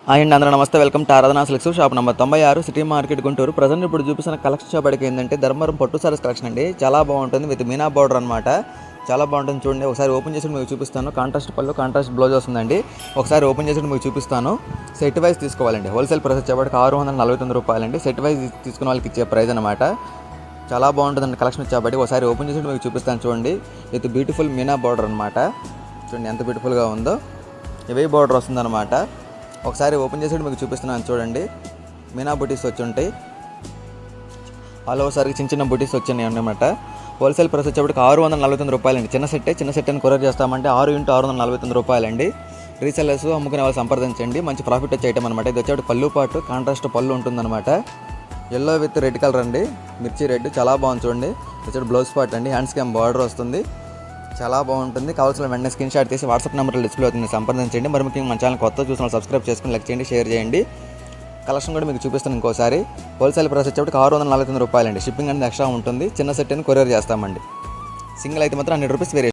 Hi అండి, అందరూ నమస్తే. వెల్కమ్ టు ఆరాధన silks, shop number 96, city market, Guntur. Present ఇప్పుడు చూపిస్తున్న కలెక్షన్ షాప్ ఏంటంటే ధర్మవరం పట్టు సారీస్ కలెక్షన్ అండి. చాలా బాగుంటుంది, విత్ మీనా బార్డర్ అనమాట. చాలా బాగుంటుంది చూడండి. ఒకసారి ఓపెన్ చేసి మీకు చూపిస్తాను. కాంట్రాస్ట్ పళ్ళు, కాంట్రాస్ట్ బ్లౌజ్ వస్తుందండి. ఒకసారి ఓపెన్ చేసి మీకు చూపిస్తాను. సెట్ వైజ్ తీసుకోవాలండి. హోల్సేల్ ప్రైస్ వచ్చేప్పటికి 649 రూపాయలండి. సెట్ వైజ్ తీసుకున్న వాళ్ళకి ఇచ్చే ప్రైస్ అనమాట. చాలా బాగుంటుందండి కలెక్షన్ వచ్చేప్పటికి. ఒకసారి ఓపెన్ చేసి మీకు చూపిస్తాను చూడండి. విత్ బ్యూటిఫుల్ మీనా బార్డర్ అనమాట. చూడండి ఎంత బ్యూటిఫుల్గా ఉందో. ఇవే బార్డర్ వస్తుందన్నమాట. ఒకసారి ఓపెన్ చేసి మీకు చూపిస్తున్నాను చూడండి. మీనా బుటీస్ వచ్చి ఉంటాయి. ఆల్ ఓవర్ సారికి చిన్న చిన్న బుటీస్ వచ్చినాయి అన్నమాట. హోల్సేల్ ప్రైస్ వచ్చేప్పటికి 649 రూపాయలండి. చిన్న సెట్ అని కొరియర్ చేస్తామంటే 6 × 649 రూపాయలండి. రీసెల్లర్స్ అమ్ముకునే వాళ్ళు సంప్రదించండి. మంచి ప్రాఫిట్ వచ్చే ఐటమ్ అనమాట. ఇది వచ్చేప్పటికి పళ్ళు పాటు కాంట్రాస్ట్ పళ్ళు ఉంటుందన్నమాట. ఎల్లో విత్ రెడ్ కలర్ అండి, మిర్చి రెడ్. చాలా బాగుంది చూడండి. వచ్చేటి బ్లౌజ్ పార్ట్ అండి. హ్యాండ్స్కి బార్డర్ వస్తుంది. చాలా బాగుంటుంది. కావాల్సిన వెంటనే స్క్రీన్ షాట్ తీసి వాట్సాప్ నెంబర్లో డిస్ప్లే అవుతుంది, సంప్రదించండి. మరి ముఖ్యంగా మన ఛానల్ కొత్త చూసిన సబ్స్క్రైబ్ చేసుకుని లైక్ చేయండి, షేర్ చేయండి. కలెక్షన్ కూడా మీకు చూపిస్తాను ఇంకోసారి. హోల్సేల్ ప్రైస్ వచ్చేప్పటికి 649 రూపాయలండి. షిప్పింగ్ అనేది ఎక్స్ట్రా ఉంటుంది. చిన్న సెట్ అని కొరియర్ చేస్తామండి. సింగిల్ అయితే మాత్రం 100 రూపీస్ వేరే.